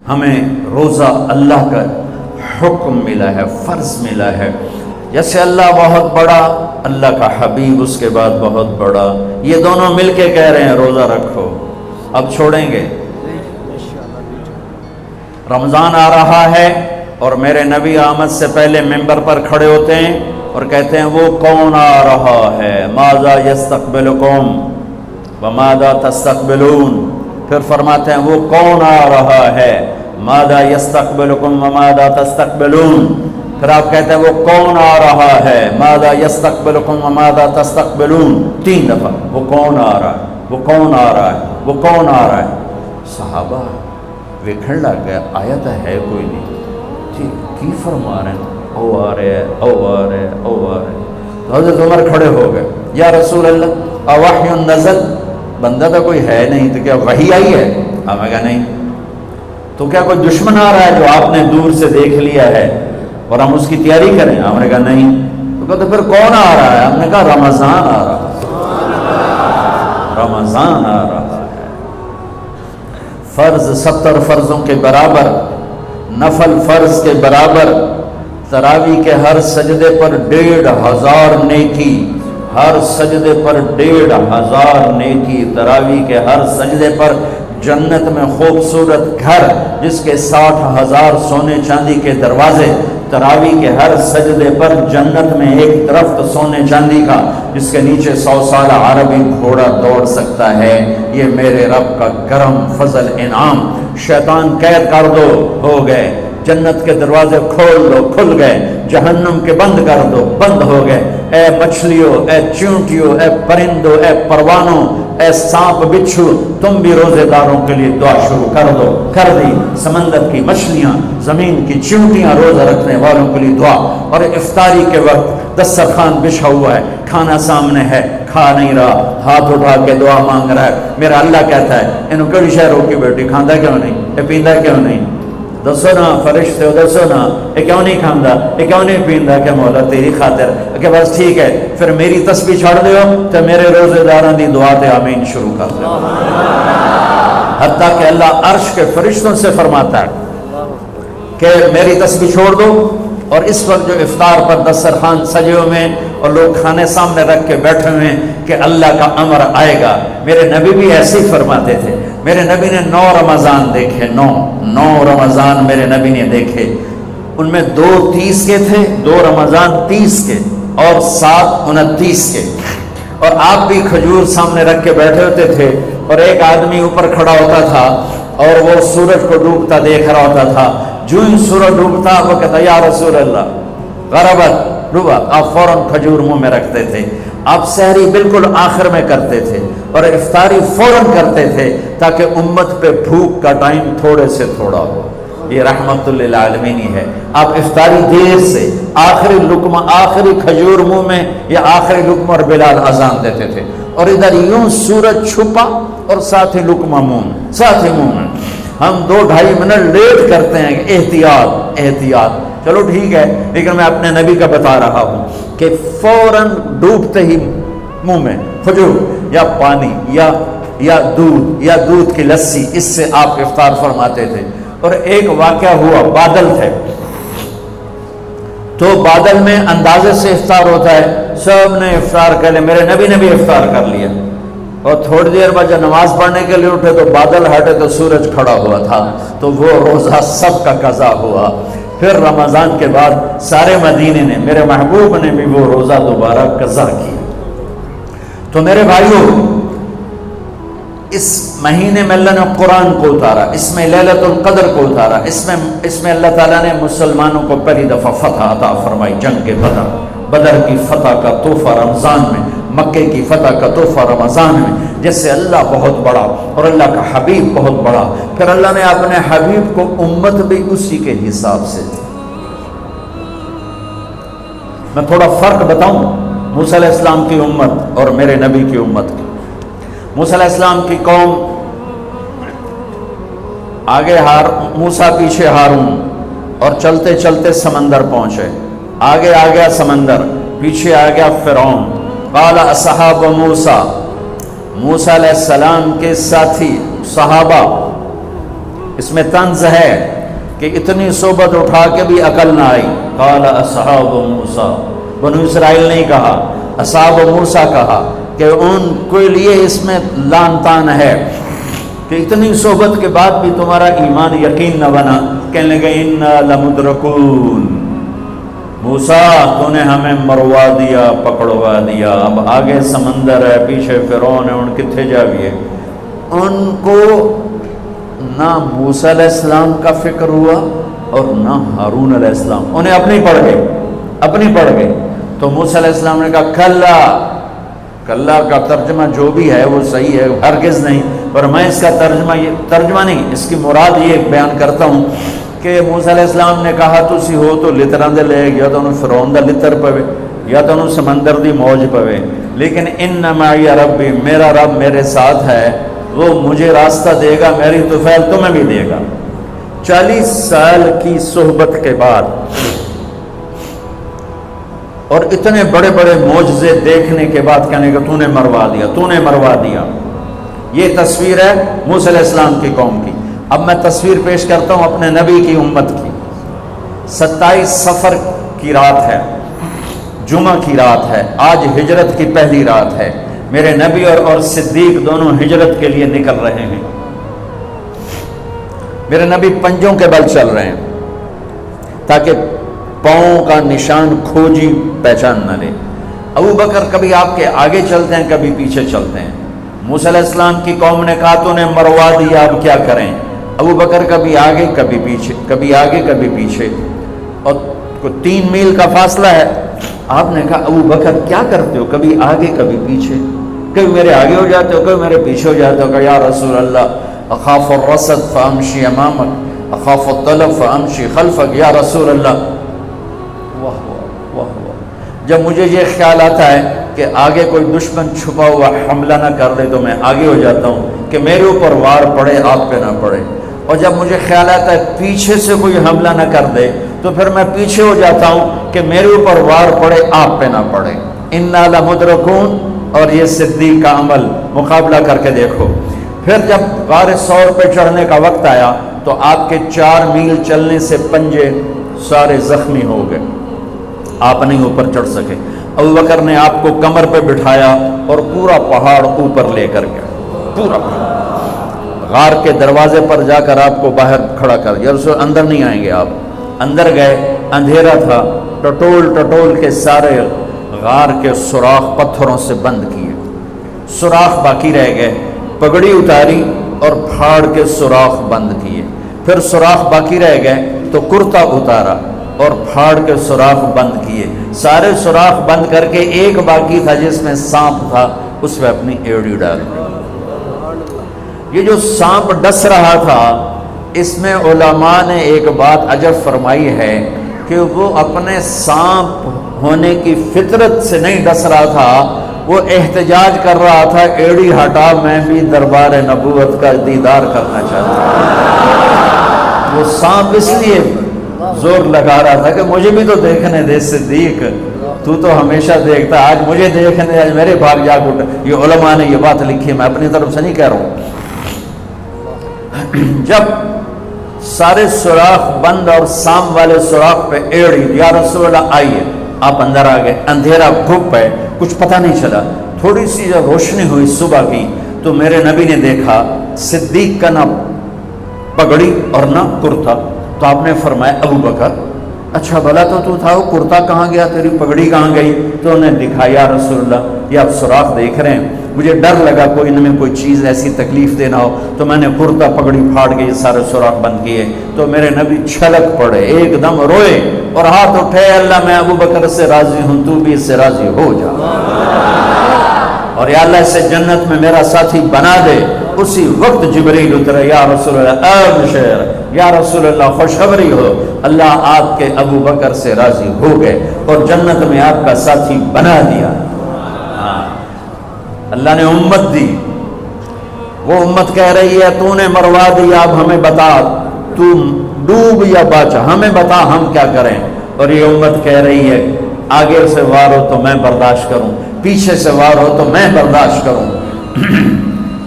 ہمیں روزہ اللہ کا حکم ملا ہے، فرض ملا ہے۔ جیسے اللہ بہت بڑا، اللہ کا حبیب اس کے بعد بہت بڑا، یہ دونوں مل کے کہہ رہے ہیں روزہ رکھو۔ اب چھوڑیں گے؟ رمضان آ رہا ہے اور میرے نبی آمد سے پہلے ممبر پر کھڑے ہوتے ہیں اور کہتے ہیں وہ کون آ رہا ہے، ماذا یستقبلکم وماذا تستقبلون۔ پھر فرماتے ہیں وہ کون آ رہا ہے، ماذا یستقبلکم وماذا تستقبلون۔ پھر آپ کہتے ہیں وہ کون آ رہا ہے، ماذا یستقبلکم وماذا تستقبلون، 3 دفعہ وہ کون آ رہا ہے، وہ کون آ رہا ہے، وہ کون آ رہا ہے۔ صحابہ ویکھن لگ گیا آیت ہے کوئی نہیں، ٹھیک کی فرما رہے ہیں، او آ رہے ہیں، او آ رہے ہیں، او آ رہے ہیں۔ تو حضرت عمر کھڑے ہو گئے، یا رسول اللہ اوحی نزل، بندہ تو کوئی ہے نہیں، تو کیا وحی آئی ہے؟ ہمیں کہا نہیں۔ تو کیا کوئی دشمن آ رہا ہے جو آپ نے دور سے دیکھ لیا ہے اور ہم اس کی تیاری کریں؟ ہم نے کہا نہیں۔ تو کہتے پھر کون آ رہا ہے؟ ہم نے کہا رمضان آ رہا ہے، رمضان آ رہا ہے۔ فرض 70 فرضوں کے برابر، نفل فرض کے برابر، تراویح کے ہر سجدے پر 1500 نیکی، ہر سجدے پر 1500 نیکی، تراویح کے ہر سجدے پر جنت میں خوبصورت گھر جس کے 60,000 سونے چاندی کے دروازے، تراویح کے ہر سجدے پر جنت میں ایک درخت سونے چاندی کا جس کے نیچے 100 سال عربی گھوڑا دوڑ سکتا ہے۔ یہ میرے رب کا کرم، فضل، انعام۔ شیطان قید کر دو، ہو گئے۔ جنت کے دروازے کھول دو، کھل گئے۔ جہنم کے بند کر دو، بند ہو گئے۔ اے مچھلیوں، اے چونٹیوں، اے پرندوں، اے پروانوں، اے سانپ بچھو، تم بھی روزے داروں کے لیے دعا شروع کر دو۔ کر دی۔ سمندر کی مچھلیاں، زمین کی چونٹیاں، روزہ رکھنے والوں کے لیے دعا۔ اور افطاری کے وقت دسترخوان بچھا ہوا ہے، کھانا سامنے ہے، کھا نہیں رہا، ہاتھ اٹھا کے دعا مانگ رہا ہے۔ میرا اللہ کہتا ہے انہوں کڑی شہروں کی بیٹی کھاندہ کیوں نہیں، یہ پیندہ کیوں نہیں؟ دسو نا فرشتے ہو، دسو نا یہ کیوں نہیں کھاندہ، یہ کیوں نہیں پیندا؟ کہ مولا تیری خاطر، کہ بس ٹھیک ہے پھر میری تسبیح چھوڑ دیو تو میرے روزے داراں دی دعا تے آمین شروع کر دو۔ حتیٰ کہ اللہ عرش کے فرشتوں سے فرماتا ہے کہ میری تسبیح چھوڑ دو۔ اور اس وقت جو افطار پر دسترخوان سجے ہوئے ہیں اور لوگ کھانے سامنے رکھ کے بیٹھے ہوئے ہیں کہ اللہ کا امر آئے گا، میرے نبی بھی ایسے ہی فرماتے تھے۔ میرے نبی نے 9 رمضان دیکھے، 9 رمضان میرے نبی نے دیکھے۔ ان میں 2 30 کے تھے، 2 رمضان 30 کے اور 7 29 کے۔ اور آپ بھی کھجور سامنے رکھ کے بیٹھے ہوتے تھے اور ایک آدمی اوپر کھڑا ہوتا تھا اور وہ سورج کو ڈوبتا دیکھ رہا ہوتا تھا۔ جو ہی سورج ڈوبتا وہ کہتا یا رسول اللہ غربت ڈوبا، آپ فوراً کھجور منہ میں رکھتے تھے۔ آپ سحری بالکل آخر میں کرتے تھے اور افطاری فوراً کرتے تھے تاکہ امت پہ بھوک کا ٹائم تھوڑے سے تھوڑا ہو۔ یہ رحمت للعالمین ہے۔ آپ افطاری دیر سے، آخری لقمہ، آخری کھجور منہ میں یا آخری لقمہ، اور بلال اذان دیتے تھے اور ادھر یوں سورج چھپا اور ساتھ ہی لقمہ منہ میں، ساتھ ہی منہ میں۔ ہم 2-2.5 منٹ لیٹ کرتے ہیں، احتیاط احتیاط۔ چلو ٹھیک ہے، لیکن میں اپنے نبی کا بتا رہا ہوں کہ فوراً ڈوبتے ہی منہ میں کھجور یا پانی یا دودھ کی لسی، اس سے آپ افطار فرماتے تھے۔ اور ایک واقعہ ہوا، بادل تھے تو بادل میں اندازے سے افطار ہوتا ہے، سب نے افطار کر لیا، میرے نبی نے بھی افطار کر لیا۔ اور تھوڑی دیر بعد جب نماز پڑھنے کے لیے اٹھے تو بادل ہٹے تو سورج کھڑا ہوا تھا، تو وہ روزہ سب کا قضا ہوا۔ پھر رمضان کے بعد سارے مدینے نے، میرے محبوب نے بھی وہ روزہ دوبارہ قضا کیا۔ تو میرے بھائیوں، اس مہینے میں اللہ نے قرآن کو اتارا، اس میں لیلۃ القدر کو اتارا، اس میں اللہ تعالیٰ نے مسلمانوں کو پہلی دفعہ فتح عطا فرمائی۔ جنگ بدر کی فتح کا تحفہ رمضان میں، مکے کی فتح کا تحفہ رمضان میں، جس سے اللہ بہت بڑا اور اللہ کا حبیب بہت بڑا۔ پھر اللہ نے اپنے حبیب کو امت بھی اسی کے حساب سے۔ میں تھوڑا فرق بتاؤں موسیٰ علیہ السلام کی امت اور میرے نبی کی امت کی۔ موسیٰ علیہ السلام کی قوم آگے موسیٰ پیچھے ہارون، اور چلتے چلتے سمندر پہنچے۔ آگے آ گیا سمندر، پیچھے آ گیا فرعون۔ قال اصحاب موسیٰ علیہ السلام کے ساتھی صحابہ اس میں طنز ہے کہ اتنی صحبت اٹھا کے بھی عقل نہ آئی. قال اصحاب موسیٰ، بنو اسرائیل نہیں کہا، اصحاب موسیٰ کہا، کہ ان کے لیے اس میں لان تان ہے کہ اتنی صحبت کے بعد بھی تمہارا ایمان یقین نہ بنا. کہنے لگے انا لمدرکون، موسیٰ تو نے ہمیں مروا دیا، پکڑوا دیا، اب آگے سمندر ہے، پیچھے فرعون ہے، ان کتنے جاویے. ان کو نہ موسیٰ علیہ السلام کا فکر ہوا اور نہ ہارون علیہ السلام، انہیں اپنی پڑ گئے. تو موسیٰ علیہ السلام نے کہا کلا کا ترجمہ جو بھی ہے وہ صحیح ہے، ہرگز نہیں، پر میں اس کا ترجمہ نہیں، اس کی مراد یہ بیان کرتا ہوں کہ موسیٰ علیہ السلام نے کہا تسی ہو تو لتراں دے لے، یا تو فرعون دا لتر پوے یا تو سمندر دی موج پوے، لیکن ان معی ربی، میرا رب میرے ساتھ ہے، وہ مجھے راستہ دے گا، میری طفیل تمہیں بھی دے گا. 40 سال کی صحبت کے بعد اور اتنے بڑے بڑے معجزے دیکھنے کے بعد کہنے کہ تو نے مروا دیا. یہ تصویر ہے موسیٰ علیہ السلام کی قوم کی. اب میں تصویر پیش کرتا ہوں اپنے نبی کی امت کی. 27 صفر کی رات ہے، جمعہ کی رات ہے، آج ہجرت کی پہلی رات ہے. میرے نبی اور صدیق دونوں ہجرت کے لیے نکل رہے ہیں. میرے نبی پنجوں کے بل چل رہے ہیں تاکہ پاؤں کا نشان کھوجی پہچان نہ لے. ابو بکر کبھی آپ کے آگے چلتے ہیں، کبھی پیچھے چلتے ہیں. موسیٰ علیہ السلام کی قوم نے کہا تو نے مروا دیا، اب کیا کریں. ابو بکر کبھی آگے کبھی پیچھے، کبھی آگے کبھی پیچھے، اور 3 میل کا فاصلہ ہے. آپ نے کہا ابو بکر کیا کرتے ہو، کبھی آگے کبھی پیچھے، کبھی میرے آگے ہو جاتے ہو کبھی میرے پیچھے ہو جاتے ہو. کہ یا رسول اللہ اخاف الرصد فامشی امامک اخاف الطلب فامشی خلفک. یا رسول اللہ، جب مجھے یہ خیال آتا ہے کہ آگے کوئی دشمن چھپا ہوا حملہ نہ کر دے تو میں آگے ہو جاتا ہوں کہ میرے اوپر وار پڑے، آپ پہ نہ پڑے. اور جب مجھے خیال آتا ہے پیچھے سے کوئی حملہ نہ کر دے تو پھر میں پیچھے ہو جاتا ہوں کہ میرے اوپر وار پڑے، آپ پہ نہ پڑے. انا لمدرکون. اور یہ صدیق کا عمل مقابلہ کر کے دیکھو. پھر جب غار ثور پہ چڑھنے کا وقت آیا تو آپ کے 4 میل چلنے سے پنجے سارے زخمی ہو گئے، آپ نہیں اوپر چڑھ سکے. ابو بکر نے آپ کو کمر پہ بٹھایا اور پورا پہاڑ اوپر لے کر گیا، پورا غار کے دروازے پر جا کر آپ کو باہر کھڑا کر دیا. رسول اندر نہیں آئیں گے. آپ اندر گئے، اندھیرا تھا، ٹٹول کے سارے غار کے سوراخ پتھروں سے بند کیے، سوراخ باقی رہ گئے. پگڑی اتاری اور پھاڑ کے سوراخ بند کیے. پھر سوراخ باقی رہ گئے تو کرتا اتارا اور پھاڑ کے سوراخ بند کیے. سارے سوراخ بند کر کے ایک باقی تھا جس میں سانپ تھا، اس میں اپنی ایڑی ڈال دی. یہ جو سانپ ڈس رہا تھا، اس میں علماء نے ایک بات عجب فرمائی ہے کہ وہ اپنے سانپ ہونے کی فطرت سے نہیں ڈس رہا تھا، وہ احتجاج کر رہا تھا ایڑی ہٹا، میں بھی دربار نبوت کا دیدار کرنا چاہتا ہوں. وہ سانپ اس لیے زور لگا رہا تھا کہ مجھے بھی تو دیکھنے دے صدیق، تو ہمیشہ دیکھتا، آج مجھے دیکھنے، آج میرے بھاگ جاگ اٹھے. یہ علماء نے یہ بات لکھی، میں اپنی طرف سے نہیں کہہ رہا ہوں. جب سارے سوراخ بند اور سام والے سوراخ پہ ایڑی، یا رسول اللہ آئیے. آپ اندر آ گئے. اندھیرا گھپ ہے، کچھ پتہ نہیں چلا. تھوڑی سی جب روشنی ہوئی صبح کی تو میرے نبی نے دیکھا صدیق کا نہ پگڑی اور نہ کرتا. تو آپ نے فرمایا ابو بکر اچھا بھلا تو تھا، وہ کرتا کہاں گیا، تیری پگڑی کہاں گئی؟ تو انہیں دکھایا یا رسول اللہ یہ آپ سوراخ دیکھ رہے ہیں، مجھے ڈر لگا کوئی ان میں کوئی چیز ایسی تکلیف دینا ہو، تو میں نے کرتا پگڑی پھاڑ کے یہ سارے سوراخ بند کیے. تو میرے نبی چھلک پڑے، ایک دم روئے اور ہاتھ اٹھے، اللہ میں ابو بکر سے راضی ہوں، تو بھی اس سے راضی ہو جا، اور یا اللہ اسے جنت میں میرا ساتھی بنا دے. اسی وقت جبریل اترے، یا رسول اللہ ابشر، یا رسول اللہ خوشخبری ہو، اللہ آپ کے ابو بکر سے راضی ہو گئے اور جنت میں آپ کا ساتھی بنا دیا. اللہ نے امت دی، وہ امت کہہ رہی ہے تو نے مروا دیا، اب ہمیں بتا تو ڈوب یا بچا، ہمیں بتا ہم کیا کریں. اور یہ امت کہہ رہی ہے آگے سے وار ہو تو میں برداشت کروں، پیچھے سے وار ہو تو میں برداشت کروں.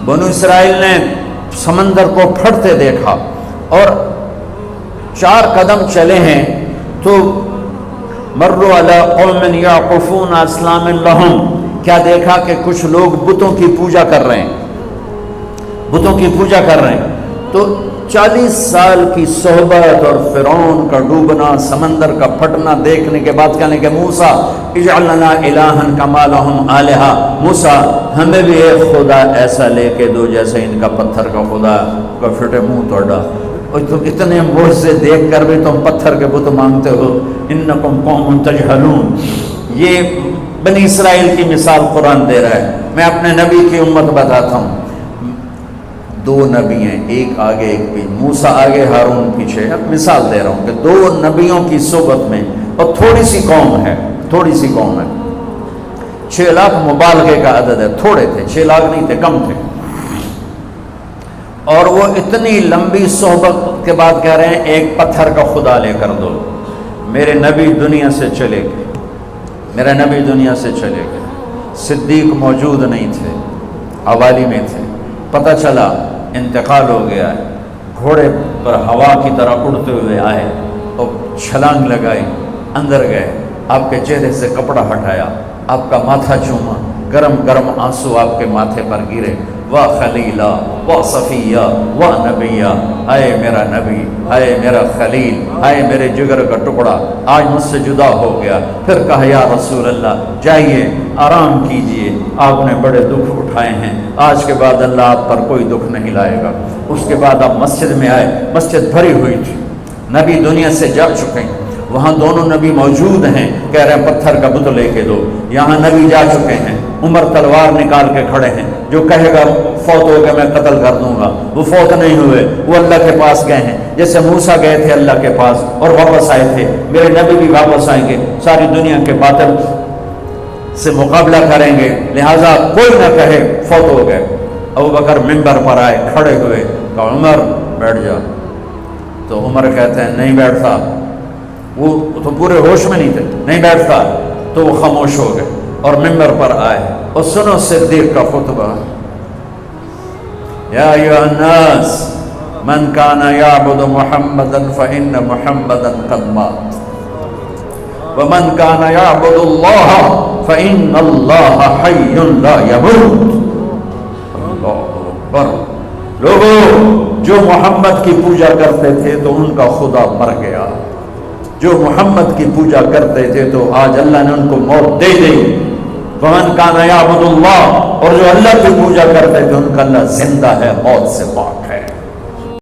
بنو اسرائیل نے سمندر کو پھٹتے دیکھا، اور 4 قدم چلے ہیں تو مروا علی قوم یعقفون اصنام لہم، کیا دیکھا کہ کچھ لوگ بتوں کی پوجا کر رہے ہیں، بتوں کی پوجا کر رہے ہیں۔ تو 40 سال کی صحبت اور فرعون کا ڈوبنا، سمندر کا پھٹنا دیکھنے کے بعد کہنے کہ موسیٰ اجعل لنا الہا کما لہم آلہہ، موسیٰ ہمیں بھی ایک خدا ایسا لے کے دو جیسے ان کا پتھر کا خدا کا پھٹے منہ توڑا، اور تم اتنے معجزے دیکھ کر بھی تم پتھر کے بت مانگتے ہو، انکم قوم تجہلون۔ یہ بنی اسرائیل کی مثال قرآن دے رہا ہے۔ میں اپنے نبی کی امت بتاتا ہوں، 2 نبی ہیں، ایک آگے ایک پیچھے، موسیٰ آگے ہارون پیچھے۔ اب مثال دے رہا ہوں کہ 2 نبیوں کی صحبت میں، اور تھوڑی سی قوم ہے، تھوڑی سی قوم ہے، 6 لاکھ مبالغے کا عدد ہے، تھوڑے تھے، 6 لاکھ نہیں تھے، کم تھے، اور وہ اتنی لمبی صحبت کے بعد کہہ رہے ہیں ایک پتھر کا خدا لے کر دو۔ میرے نبی دنیا سے چلے گئے، میرے نبی دنیا سے چلے گئے، صدیق موجود نہیں تھے، حوالی میں تھے، پتہ چلا انتقال ہو گیا ہے، گھوڑے پر ہوا کی طرح اڑتے ہوئے آئے اور چھلانگ لگائی، اندر گئے، آپ کے چہرے سے کپڑا ہٹایا، آپ کا ماتھا چوما، گرم گرم آنسو آپ کے ماتھے پر گرے، واہ خلیلہ واہ صفیہ واہ نبیہ، اے میرا نبی، اے میرا خلیل، اے میرے جگر کا ٹکڑا، آج مجھ سے جدا ہو گیا۔ پھر کہا یا رسول اللہ جائیے آرام کیجئے، آپ نے بڑے دکھ اٹھائے ہیں، آج کے بعد اللہ آپ پر کوئی دکھ نہیں لائے گا۔ اس کے بعد آپ مسجد میں آئے، مسجد بھری ہوئی تھی، نبی دنیا سے جا چکے ہیں، وہاں دونوں نبی موجود ہیں، کہہ رہے ہیں پتھر کا بت لے کے دو، یہاں نبی جا چکے ہیں، عمر تلوار نکال کے کھڑے ہیں، جو کہے گا فوت ہو گیا میں قتل کر دوں گا، وہ فوت نہیں ہوئے، وہ اللہ کے پاس گئے ہیں، جیسے موسیٰ گئے تھے اللہ کے پاس اور واپس آئے تھے، میرے نبی بھی واپس آئیں گے، ساری دنیا کے باطل سے مقابلہ کریں گے، لہٰذا کوئی نہ کہے فوت ہو گئے۔ ابو بکر منبر پر آئے، کھڑے ہوئے، کہا عمر بیٹھ جا، تو عمر کہتے ہیں نہیں بیٹھتا، وہ تو پورے ہوش میں نہیں تھے، نہیں بیٹھتا، تو وہ خاموش ہو گئے اور منبر پر آئے، اور سنو صدیق کا خطبہ، یا ایھا الناس من کان یعبد محمدا فإن محمدا قد مات ومن کان یعبد اللہ فإن اللہ حی لا یموت۔ اللہ اکبر۔ لوگوں جو محمد کی پوجا کرتے تھے تو ان کا خدا مر گیا، جو محمد کی پوجا کرتے تھے تو آج اللہ نے ان کو موت دے دی۔ ومن کان یعبد اللہ، اور جو اللہ کی پوجا کرتے تھے ان کا اللہ زندہ ہے، موت سے پاک۔